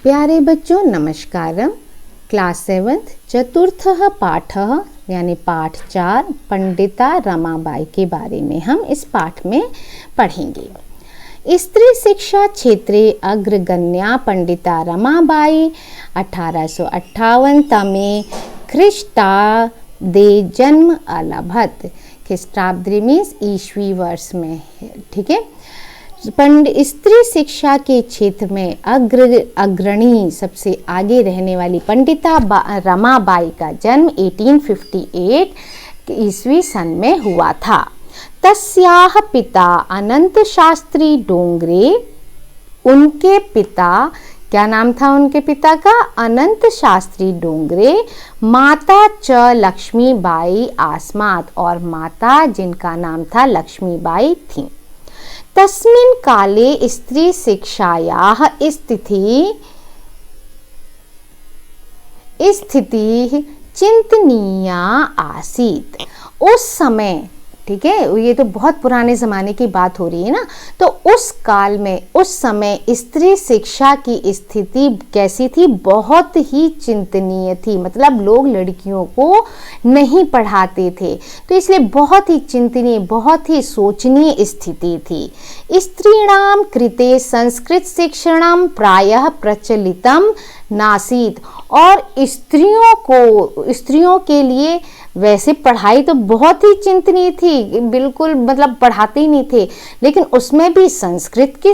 प्यारे बच्चों नमस्कारम। क्लास 7 चतुर्थः पाठः यानी पाठ 4 पंडिता रमाबाई के बारे में हम इस पाठ में पढ़ेंगे। स्त्री शिक्षा क्षेत्रे अग्रगण्या पंडिता रमाबाई 1858 तमे ख्रीष्टाब्दे जन्म अलभत। ख्रीष्टाब्दी मीन्स ईस्वी वर्ष में, ठीक है। स्त्री शिक्षा के क्षेत्र में अग्रणी सबसे आगे रहने वाली पंडिता रमाबाई का जन्म 1858 ईस्वी सन में हुआ था। तस्याह पिता अनंत शास्त्री डोंगरे, उनके पिता, क्या नाम था उनके पिता का? अनंत शास्त्री डोंगरे। माता च लक्ष्मीबाई आसमात, और माता जिनका नाम था लक्ष्मीबाई थी। तस्मिन् काले स्त्री शिक्षायाः स्थिति चिंतनीया आसीत्। उस समय, ठीक है, ये तो बहुत पुराने ज़माने की बात हो रही है ना, तो उस काल में, उस समय स्त्री शिक्षा की स्थिति कैसी थी? बहुत ही चिंतनीय थी। मतलब लोग लड़कियों को नहीं पढ़ाते थे, तो इसलिए बहुत ही चिंतनीय, बहुत ही सोचनीय स्थिति थी। स्त्रीणां कृते संस्कृत शिक्षणं प्रायः प्रचलितम नासीत्, और स्त्रियों के लिए वैसे पढ़ाई तो बहुत ही चिंतनीय थी, बिल्कुल मतलब पढ़ाते ही नहीं थे, लेकिन उसमें भी संस्कृत की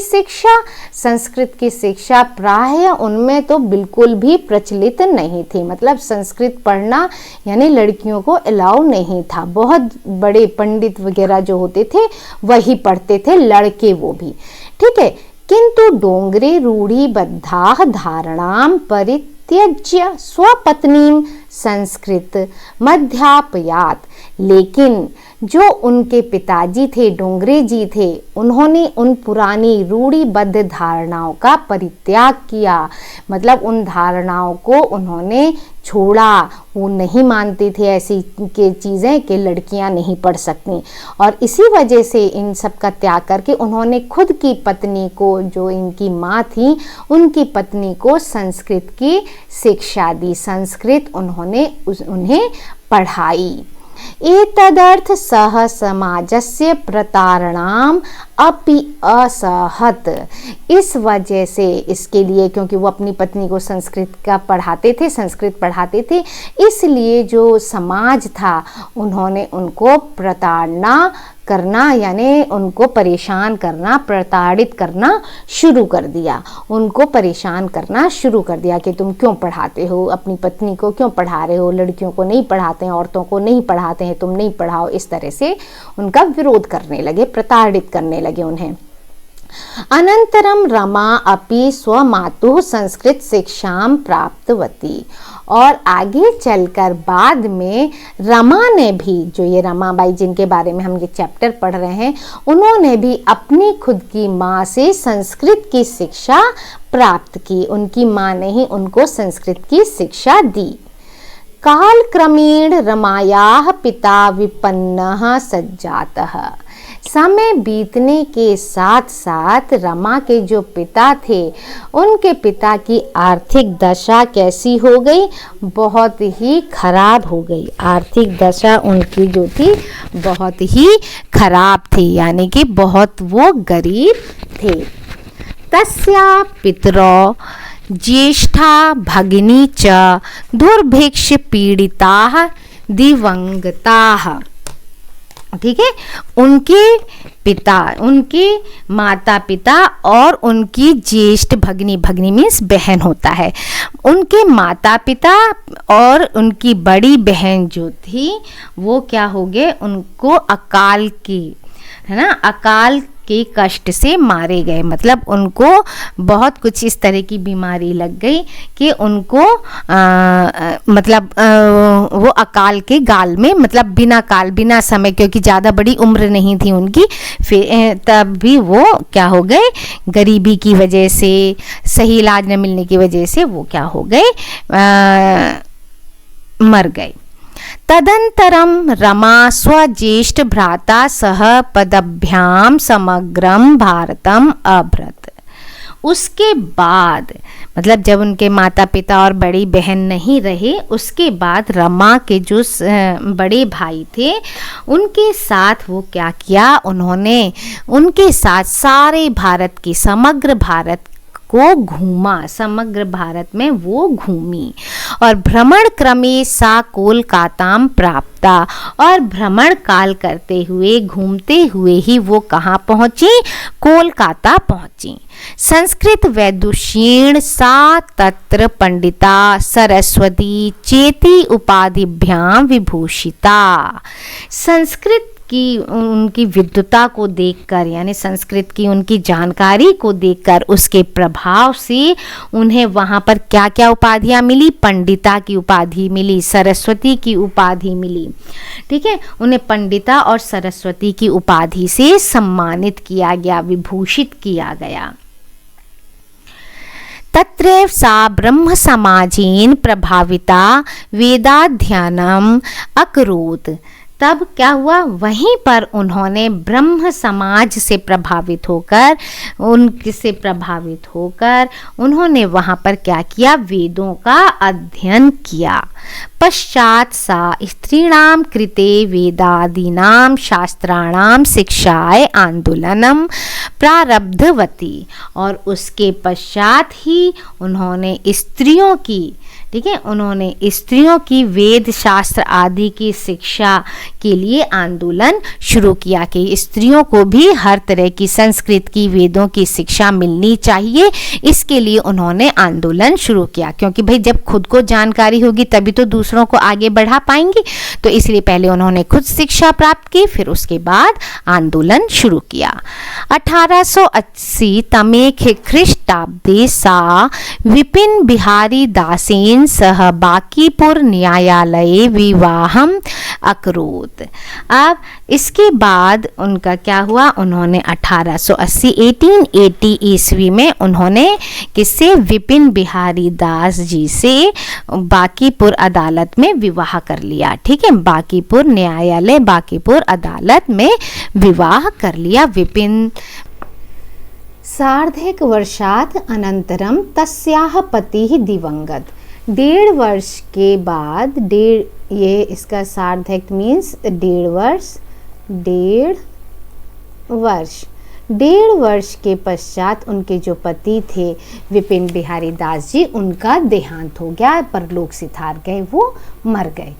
शिक्षा प्राय उनमें तो बिल्कुल भी प्रचलित नहीं थी। मतलब संस्कृत पढ़ना यानी लड़कियों को अलाउ नहीं था। बहुत बड़े पंडित वगैरह जो होते थे वही पढ़ते थे, लड़के वो भी, ठीक है। किंतु डोंगरे रूढ़िबद्धाः धारणां परित्यज्य स्वपत्नीं संस्कृत मध्यापयात। लेकिन जो उनके पिताजी थे, डोंगरे जी थे, उन्होंने उन पुरानी रूढ़िबद्ध धारणाओं का परित्याग किया। मतलब उन धारणाओं को उन्होंने छोड़ा। वो नहीं मानते थे ऐसी के चीज़ें कि लड़कियां नहीं पढ़ सकती, और इसी वजह से इन सब का त्याग करके उन्होंने खुद की पत्नी को, जो इनकी माँ थी, उनकी पत्नी को संस्कृत की शिक्षा दी। संस्कृत उन्हें पढ़ाई। एतदर्थ सह समाजस्य प्रतारणाम अपि असहत। इस वजह से, इसके लिए, क्योंकि वो अपनी पत्नी को संस्कृत पढ़ाते थे, इसलिए जो समाज था उन्होंने उनको प्रताड़ना करना यानी उनको परेशान करना, प्रताड़ित करना शुरू कर दिया। उनको परेशान करना शुरू कर दिया कि तुम क्यों पढ़ाते हो, अपनी पत्नी को क्यों पढ़ा रहे हो, लड़कियों को नहीं पढ़ाते हैं, औरतों को नहीं पढ़ाते हैं, तुम नहीं पढ़ाओ। इस तरह से उनका विरोध करने लगे, प्रताड़ित करने लगे उन्हें। अनंतरम रमा अपि स्वमातुः संस्कृत शिक्षां प्राप्तवती। और आगे चलकर बाद में रमा ने भी, जो ये रमाबाई जिनके बारे में हम ये चैप्टर पढ़ रहे हैं, उन्होंने भी अपनी खुद की माँ से संस्कृत की शिक्षा प्राप्त की। उनकी माँ ने ही उनको संस्कृत की शिक्षा दी। काल क्रमेण रमायाः पिता विपन्नः सज्जातः। समय बीतने के साथ साथ रमा के जो पिता थे, उनके पिता की आर्थिक दशा कैसी हो गई? बहुत ही खराब हो गई। आर्थिक दशा उनकी जो थी बहुत ही खराब थी, यानी कि बहुत वो गरीब थे। तस्या पितरौ ज्येष्ठा भगिनी च दुर्भिक्ष पीड़िताः दिवंगताः। ठीक है, उनके माता पिता और उनकी ज्येष्ठ भगिनी मीन्स बहन होता है, उनके माता पिता और उनकी बड़ी बहन जो थी वो क्या हो गए? उनको अकाल के कष्ट से मारे गए। मतलब उनको बहुत कुछ इस तरह की बीमारी लग गई कि उनको वो अकाल के गाल में, मतलब बिना समय, क्योंकि ज़्यादा बड़ी उम्र नहीं थी उनकी, फिर तब भी वो क्या हो गए? गरीबी की वजह से, सही इलाज न मिलने की वजह से वो क्या हो गए? मर गए। तदंतरम रमा स्वज्येष्ठ भ्राता सह पदभ्याम समग्रम भारतम अभ्रत। उसके बाद मतलब जब उनके माता पिता और बड़ी बहन नहीं रहे, उसके बाद रमा के जो बड़े भाई थे उनके साथ वो क्या किया, उन्होंने उनके साथ सारे भारत की, समग्र भारत को घूमा, समग्र भारत में वो घूमी और भ्रमण क्रमे सा कोलकाताम प्राप्ता, और भ्रमण काल करते हुए घूमते हुए ही वो कहाँ पहुँची, कोलकाता पहुँची। संस्कृत वैदुष्येण सा तत्र पंडिता सरस्वती चेति उपाधिभ्याम विभूषिता। संस्कृत की उनकी विद्वता को देखकर, यानी संस्कृत की उनकी जानकारी को देखकर, उसके प्रभाव से उन्हें वहाँ पर क्या क्या उपाधियाँ मिली, पंडिता की उपाधि मिली, सरस्वती की उपाधि मिली। ठीक है, उन्हें पंडिता और सरस्वती की उपाधि से सम्मानित किया गया, विभूषित किया गया। तत्रैव सा ब्रह्म समाजेन प्रभाविता वेदाध्ययनम अकरोत्। तब क्या हुआ, वहीं पर उन्होंने ब्रह्म समाज से प्रभावित होकर, उनसे प्रभावित होकर उन्होंने वहाँ पर क्या किया, वेदों का अध्ययन किया। पश्चात सा स्त्रीणाम कृते वेदादीनाम शास्त्राणाम शिक्षाय आंदोलनम प्रारब्धवती। और उसके पश्चात ही उन्होंने स्त्रियों की, ठीक है, उन्होंने स्त्रियों की वेद शास्त्र आदि की शिक्षा के लिए आंदोलन शुरू किया कि स्त्रियों को भी हर तरह की संस्कृत की, वेदों की शिक्षा मिलनी चाहिए। इसके लिए उन्होंने आंदोलन शुरू किया, क्योंकि भाई जब खुद को जानकारी होगी तभी तो दूसरों को आगे बढ़ा पाएंगे। तो इसलिए पहले उन्होंने खुद शिक्षा प्राप्त की, फिर उसके बाद आंदोलन शुरू किया। 1880 तमे ख्रीष्टाब्दे सा विपिन बिहारी दासेन सह बांकीपुर न्यायालय विवाहम अकरोत्। अब इसके बाद उनका क्या हुआ, उन्होंने 1880 ईस्वी में उन्होंने किससे, विपिन बिहारी दास जी से बांकीपुर अदालत में विवाह कर लिया। ठीक है, बांकीपुर न्यायालय, बांकीपुर अदालत में विवाह कर लिया विपिन। सार्धैक वर्षात् अनंतरम तस्याः पतिः दिवंगत। 1.5 वर्ष के बाद, ये इसका सार्धैक मीन्स 1.5 वर्ष, 1.5 वर्ष के पश्चात उनके जो पति थे विपिन बिहारी दास जी, उनका देहांत हो गया, परलोक सिधार गए, वो मर गए।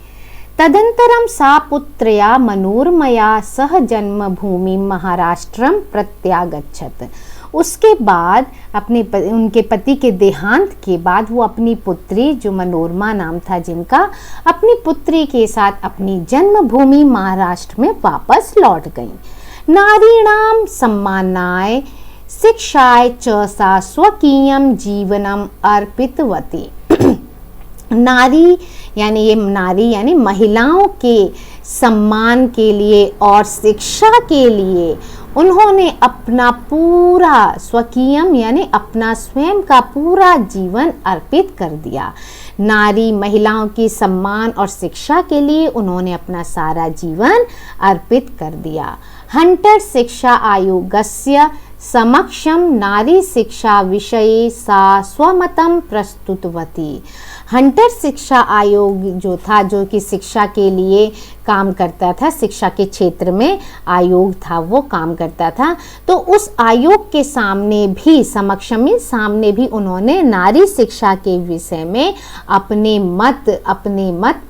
तदंतरम सा पुत्रया मनोरमया सह जन्मभूमि महाराष्ट्रम प्रत्यागच्छत। उसके बाद उनके पति के देहांत के बाद वो अपनी पुत्री, जो मनोरमा नाम था जिनका, अपनी पुत्री के साथ अपनी जन्मभूमि महाराष्ट्र में वापस लौट गईं। नारीणाम सम्मानाय शिक्षाय च सा स्वकीयम जीवनम अर्पितवती। नारी यानी महिलाओं के सम्मान के लिए और शिक्षा के लिए उन्होंने अपना पूरा, स्वकीयम यानी अपना स्वयं का पूरा जीवन अर्पित कर दिया। नारी महिलाओं की सम्मान और शिक्षा के लिए उन्होंने अपना सारा जीवन अर्पित कर दिया। हंटर शिक्षा आयोगस्य समक्षम नारी शिक्षा विषये सा स्वमतम प्रस्तुतवती। हंटर शिक्षा आयोग जो था, जो कि शिक्षा के लिए काम करता था, शिक्षा के क्षेत्र में आयोग था, वो काम करता था, तो उस आयोग के सामने भी, समक्षम में सामने भी, उन्होंने नारी शिक्षा के विषय में अपने मत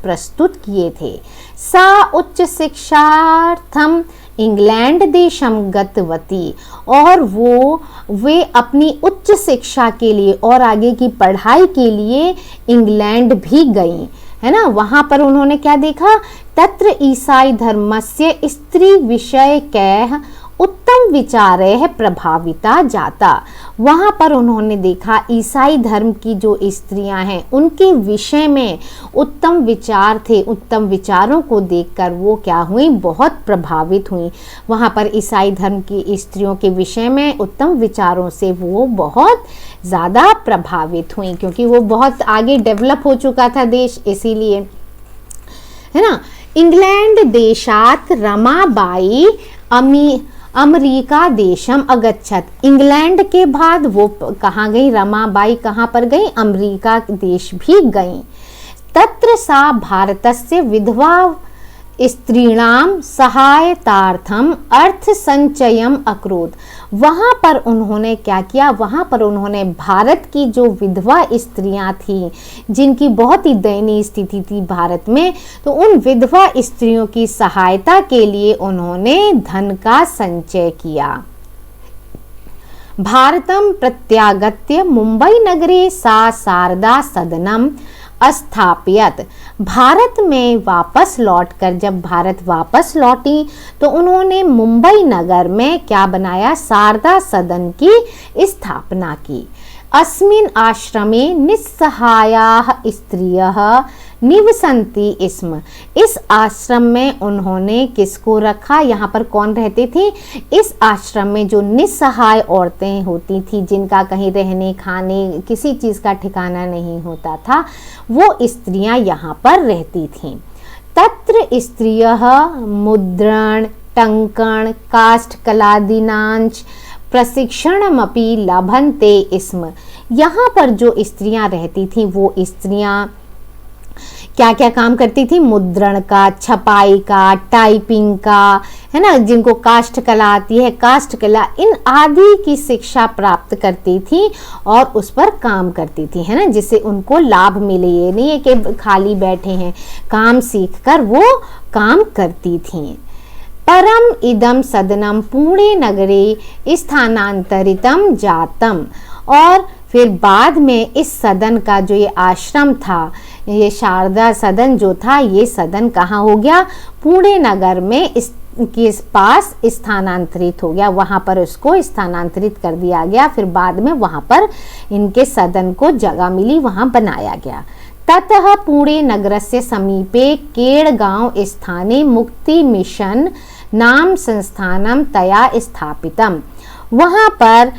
प्रस्तुत किए थे। सा उच्च शिक्षार्थम इंग्लैंड देशम गतवती। और वे अपनी उच्च शिक्षा के लिए और आगे की पढ़ाई के लिए इंग्लैंड भी गईं, है ना। वहाँ पर उन्होंने क्या देखा, तत्र ईसाई धर्मस्य स्त्री विषय कैः उत्तम विचारैः प्रभाविता जाता। वहाँ पर उन्होंने देखा ईसाई धर्म की जो स्त्रियां हैं उनके विषय में उत्तम विचार थे, उत्तम विचारों को देखकर वो क्या हुई, बहुत प्रभावित हुई। वहाँ पर ईसाई धर्म की स्त्रियों के विषय में उत्तम विचारों से वो बहुत ज़्यादा प्रभावित हुई, क्योंकि वो बहुत आगे डेवलप हो चुका था देश, इसीलिए, है ना। इंग्लैंड देशात रमाबाई अमेरिका देशम अगच्छत, इंग्लैंड के बाद वो कहाँ गई, रमाबाई कहाँ पर गई, अमेरिका देश भी गई। तत्र सा भारतस्य विधवा स्त्रीणाम सहायतार्थम अर्थ संचयम अकरोत्, वहाँ पर उन्होंने क्या किया, वहाँ पर उन्होंने भारत की जो विधवा स्त्रियां थी, जिनकी बहुत ही दयनीय स्थिति थी भारत में, तो उन विधवा स्त्रियों की सहायता के लिए उन्होंने धन का संचय किया। भारतम प्रत्यागत्य मुंबई नगरे सा शारदा सदनम स्थापियत, भारत में वापस लौटकर जब भारत वापस लौटी तो उन्होंने मुंबई नगर में क्या बनाया, शारदा सदन की स्थापना की। अस्मिन् आश्रमे निस्सहायाः स्त्रियः निवसन्ति स्म, इस आश्रम में उन्होंने किसको रखा, यहाँ पर कौन रहती थी, इस आश्रम में जो निस्सहाय औरतें होती थी, जिनका कहीं रहने खाने किसी चीज़ का ठिकाना नहीं होता था, वो स्त्रियां यहाँ पर रहती थीं। तत्र स्त्रियः मुद्रण टंकण काष्ठकलादीनांच प्रशिक्षणमपि लभन्ते स्म, यहाँ पर जो स्त्रियां रहती थीं वो स्त्रियां क्या क्या काम करती थी, मुद्रण का, छपाई का, टाइपिंग का, है ना, जिनको काष्ठ कला आती है, काष्ठ कला, इन आदि की शिक्षा प्राप्त करती थी और उस पर काम करती थी, है ना, जिससे उनको लाभ मिले। ये नहीं है कि खाली बैठे हैं, काम सीखकर वो काम करती थी। परम इदम सदनम पुणे नगरे स्थानांतरितम जातम, और फिर बाद में इस सदन का जो ये आश्रम था, ये शारदा सदन जो था, ये सदन कहाँ हो गया, पुणे नगर में के पास स्थानांतरित हो गया, वहाँ पर उसको स्थानांतरित कर दिया गया। फिर बाद में वहाँ पर इनके सदन को जगह मिली, वहाँ बनाया गया। ततः पुणे नगरस्य समीपे केड़गांव स्थाने मुक्ति मिशन नाम संस्थानम तया स्थापितम, वहाँ पर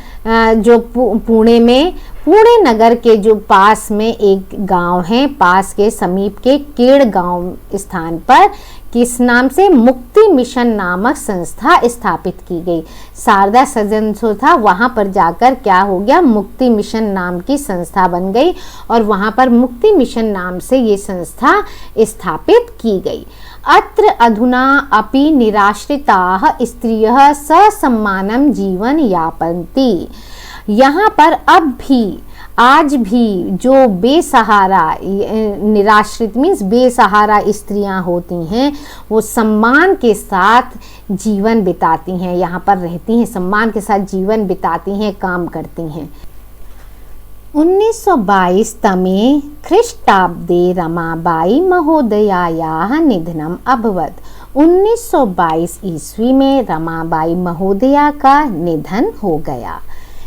जो पुणे में, पुणे नगर के जो पास में एक गांव है, पास के समीप के केड़ गांव स्थान पर किस नाम से, मुक्ति मिशन नामक संस्था स्थापित की गई। शारदा सदन जो था वहाँ पर जाकर क्या हो गया, मुक्ति मिशन नाम की संस्था बन गई और वहाँ पर मुक्ति मिशन नाम से ये संस्था स्थापित की गई। अत्र अधुना अपि निराश्रिताः स्त्रियः ससम्मानं जीवन यापन्ति, यहाँ पर अब भी, आज भी जो बेसहारा, निराश्रित मीन्स बेसहारा स्त्रियां होती हैं, वो सम्मान के साथ जीवन बिताती हैं, यहाँ पर रहती हैं, सम्मान के साथ जीवन बिताती हैं, काम करती हैं। 1922 तमे ख्रीष्टाब्दे रमाबाई महोदयायाः निधनम अभवत्, 1922 ईस्वी में रमाबाई महोदया का निधन हो गया।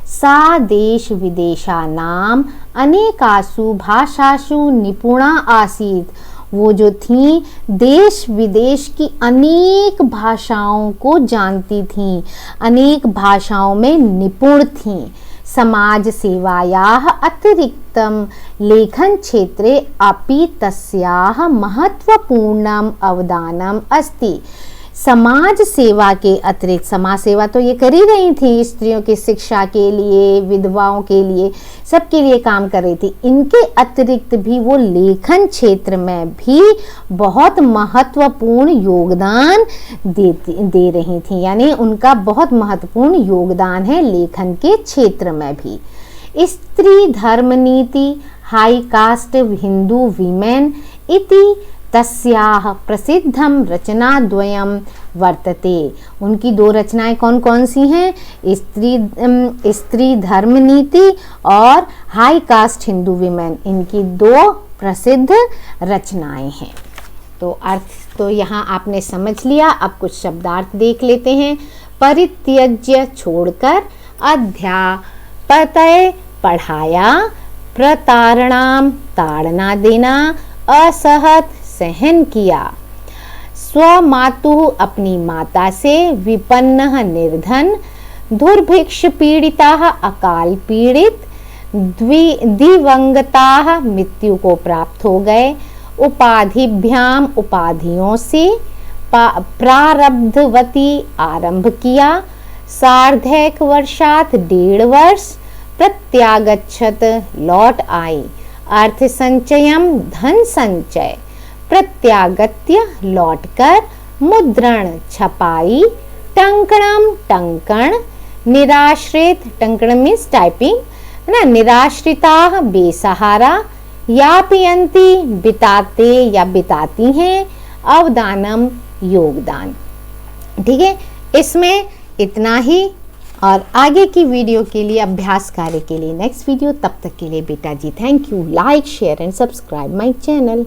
सा देश विदेशानाम अनेकासु भाषासु निपुणा आसीत्, वो जो थी देश विदेश की अनेक भाषाओं को जानती थीं, अनेक भाषाओं में निपुण थीं। समाज सेवायाः अतिरिक्तं लेखन क्षेत्रे अपि तस्याः महत्वपूर्णम् अवदानम् अस्ति, समाज सेवा के अतिरिक्त, समाज सेवा तो ये कर ही रही थी, स्त्रियों की शिक्षा के लिए, विधवाओं के लिए, सबके लिए काम कर रही थी, इनके अतिरिक्त भी वो लेखन क्षेत्र में भी बहुत महत्वपूर्ण योगदान दे रही थी, यानी उनका बहुत महत्वपूर्ण योगदान है लेखन के क्षेत्र में भी। स्त्री धर्म नीति हाई कास्ट हिंदू वीमेन इति तस्याः प्रसिद्धम रचनाद्वयम वर्तते, उनकी दो रचनाएं कौन कौन सी हैं, स्त्री धर्म नीति और हाई कास्ट हिंदू विमेन, इनकी दो प्रसिद्ध रचनाएं हैं। तो अर्थ तो यहाँ आपने समझ लिया। अब कुछ शब्दार्थ देख लेते हैं। परित्यज्य छोड़कर, अध्यापतय पढ़ाया, प्रतारणाम ताड़ना देना, असहत सहन किया, स्वमातुः अपनी माता से, विपन्नः निर्धन, दुर्भिक्ष पीड़िताः अकाल पीड़ित, दिवंगताः मृत्यु को प्राप्त हो गए, उपाधिभ्याम उपाधियों से, प्रारब्धवती आरंभ किया, सार्धैक वर्षात 1.5 वर्ष प्रत्यागच्छत लौट आई। अर्थ संचयम धन संचय, प्रत्यागत्य लौटकर, मुद्रण छपाई, टंकणम टंकण, निराश्रित टंकण मीन्स टाइपिंग है ना, निराश्रिता बेसहारा, यापयंती बिताते या बिताती हैं, अवदानम योगदान। ठीक है, इसमें इतना ही। और आगे की वीडियो के लिए, अभ्यास कार्य के लिए नेक्स्ट वीडियो, तब तक के लिए बेटा जी thank you. Like share and subscribe my channel.